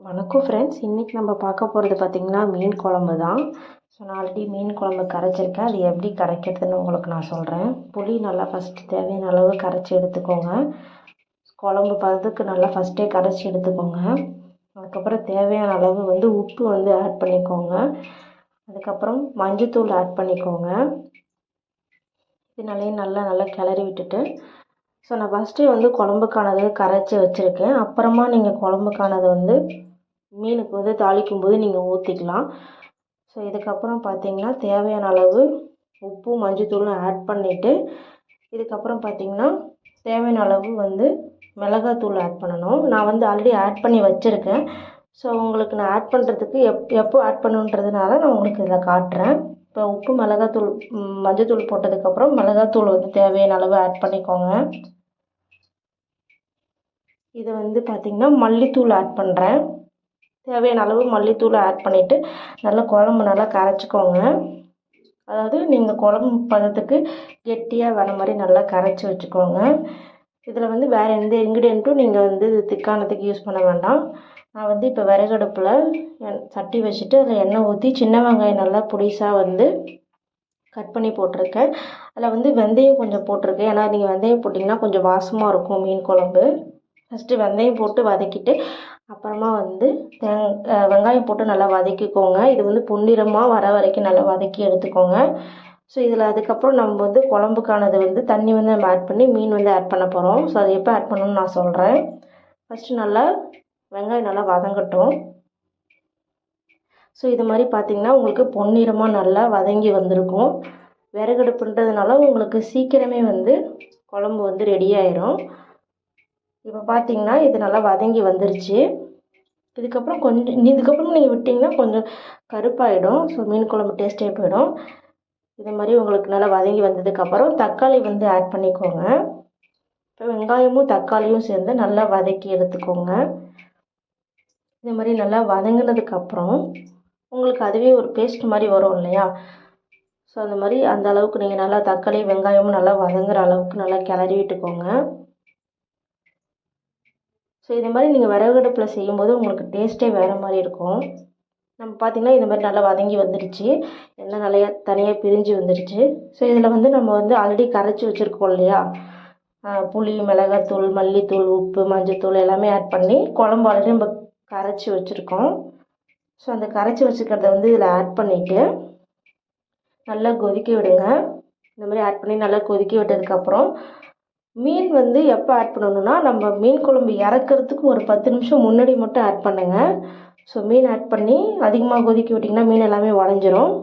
வணக்கம் ஃப்ரெண்ட்ஸ், இன்றைக்கி நம்ம பார்க்க போகிறது பார்த்திங்கன்னா மீன் குழம்பு தான். ஸோ நான் ஆல்ரெடி மீன் குழம்பு கரைச்சிருக்கேன். அது எப்படி கரைக்கிறதுன்னு உங்களுக்கு நான் சொல்கிறேன். புளி நல்லா ஃபஸ்ட்டு தேவையான அளவு கரைச்சி எடுத்துக்கோங்க. குழம்பு பதத்துக்கு நல்லா ஃபஸ்ட்டே கரைச்சி எடுத்துக்கோங்க. அதுக்கப்புறம் தேவையான அளவு உப்பு ஆட் பண்ணிக்கோங்க. அதுக்கப்புறம் மஞ்சத்தூள் ஆட் பண்ணிக்கோங்க. இதனாலே நல்லா கிளறி விட்டுட்டு ஸோ நான் ஃபஸ்ட்டே குழம்புக்கானது கரைச்சி வச்சுருக்கேன். அப்புறமா நீங்கள் குழம்புக்கானது மீனுக்கு தாளிக்கும் போது நீங்கள் ஊற்றிக்கலாம். ஸோ இதுக்கப்புறம் பார்த்திங்கன்னா தேவையான அளவு உப்பு மஞ்சத்தூளும் ஆட் பண்ணிவிட்டு இதுக்கப்புறம் பார்த்திங்கன்னா தேவையான அளவு மிளகாத்தூள் ஆட் பண்ணணும். நான் ஆல்ரெடி ஆட் பண்ணி வச்சுருக்கேன். ஸோ உங்களுக்கு நான் ஆட் பண்ணுறதுக்கு எப்போ ஆட் பண்ணுன்றதுனால நான் உங்களுக்கு இதில் காட்டுறேன். இப்போ உப்பு மிளகாத்தூள் மஞ்சத்தூள் போட்டதுக்கப்புறம் மிளகாத்தூள் தேவையான அளவு ஆட் பண்ணிக்கோங்க. இதை பார்த்திங்கன்னா மல்லித்தூள் ஆட் பண்ணுறேன். தேவையான அளவு மல்லித்தூள் ஆட் பண்ணிவிட்டு குழம்பு நல்லா கரைச்சிக்கோங்க. அதாவது நீங்கள் குழம்பு பதத்துக்கு கெட்டியாக வர மாதிரி நல்லா கரைச்சி வச்சுக்கோங்க. இதில் வேறு எந்த இன்க்ரீடியண்ட்டும் நீங்கள் திக்கானதுக்கு யூஸ் பண்ண வேண்டாம். நான் இப்போ விறகடுப்பில் சட்டி வச்சுட்டு அதில் எண்ணெய் ஊற்றி சின்ன வெங்காயம் நல்லா பொடிசாக கட் பண்ணி போட்டிருக்கேன். அதில் வெந்தயம் கொஞ்சம் போட்டிருக்கேன். ஏன்னா நீங்கள் வெந்தயம் போட்டிங்கன்னா கொஞ்சம் வாசமாக இருக்கும் மீன் குழம்பு. ஃபஸ்ட்டு வெந்தயம் போட்டு வதக்கிட்டு அப்புறமா வெங்காயம் போட்டு நல்லா வதக்கிக்கோங்க. இது பொன்னிறமாக வர வரைக்கும் நல்லா வதக்கி எடுத்துக்கோங்க. ஸோ இதில் அதுக்கப்புறம் நம்ம குழம்புக்கானது தண்ணி நம்ம ஆட் பண்ணி மீன் ஆட் பண்ண போகிறோம். ஸோ அது எப்போ ஆட் பண்ணணும்னு நான் சொல்கிறேன். ஃபஸ்ட்டு நல்லா வெங்காயம் நல்லா வதங்கட்டும். ஸோ இது மாதிரி பார்த்திங்கன்னா உங்களுக்கு பொன்னிறமாக நல்லா வதங்கி வந்திருக்கும். விறகடுப்புன்றதுனால உங்களுக்கு சீக்கிரமே குழம்பு ரெடி ஆயிரும். இப்போ பார்த்தீங்கன்னா இது நல்லா வதங்கி வந்துருச்சு. இதுக்கப்புறம் நீங்கள் விட்டிங்கன்னா கொஞ்சம் கருப்பாயிடும். ஸோ மீன் குழம்பு டேஸ்ட்டே போயிடும். இது மாதிரி உங்களுக்கு நல்லா வதங்கி வந்ததுக்கப்புறம் தக்காளி ஆட் பண்ணிக்கோங்க. இப்போ வெங்காயமும் தக்காளியும் சேர்ந்து நல்லா வதக்கி எடுத்துக்கோங்க. இது மாதிரி நல்லா வதங்கினதுக்கப்புறம் உங்களுக்கு அதுவே ஒரு பேஸ்ட் மாதிரி வரும் இல்லையா? ஸோ அந்த அளவுக்கு நீங்கள் நல்லா தக்காளி வெங்காயமும் நல்லா வதங்குற அளவுக்கு நல்லா கிளறி விட்டுக்கோங்க. ஸோ இது மாதிரி நீங்கள் விறகடுப்பில் செய்யும்போது உங்களுக்கு டேஸ்ட்டே வேறு மாதிரி இருக்கும். நம்ம பார்த்திங்கன்னா இது மாதிரி நல்லா வதங்கி வந்துடுச்சு. எண்ணெய் நல்லா தனியாக பிரிஞ்சு வந்துடுச்சு. ஸோ இதில் நம்ம ஆல்ரெடி கரைச்சி வச்சுருக்கோம் இல்லையா? புளி மிளகாத்தூள் மல்லித்தூள் உப்பு மஞ்சத்தூள் எல்லாமே ஆட் பண்ணி குழம்பு ஆல்ரெடி நம்ம கரைச்சி வச்சுருக்கோம். ஸோ அந்த கரைச்சி வச்சுக்கிறத இதில் ஆட் பண்ணிவிட்டு நல்லா கொதிக்க விடுங்க. இந்த மாதிரி ஆட் பண்ணி நல்லா கொதிக்க விட்டதுக்கப்புறம் மீன் எப்போ ஆட் பண்ணணுன்னா நம்ம மீன் குழம்பு இறக்கிறதுக்கு ஒரு 10 நிமிஷம் முன்னாடி மட்டும் ஆட் பண்ணுங்கள். ஸோ மீன் ஆட் பண்ணி அதிகமாக கொதிக்க விட்டிங்கன்னா மீன் எல்லாமே உடஞ்சிரும்.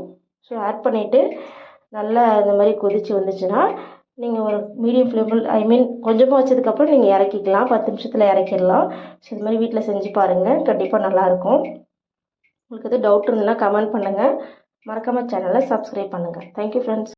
ஸோ ஆட் பண்ணிவிட்டு நல்லா இந்த மாதிரி கொதித்து வந்துச்சுன்னா நீங்கள் ஒரு மீடியம் ஃப்ளேமில் கொஞ்சமாக வச்சதுக்கப்புறம் நீங்கள் இறக்கிக்கலாம். 10 நிமிஷத்தில் இறக்கிடலாம். ஸோ இது மாதிரி வீட்டில் செஞ்சு பாருங்கள். கண்டிப்பாக நல்லாயிருக்கும். உங்களுக்கு எதுவும் டவுட் இருந்ததுன்னா கமெண்ட் பண்ணுங்கள். மறக்காமல் சேனலை சப்ஸ்கிரைப் பண்ணுங்கள். Thank you friends.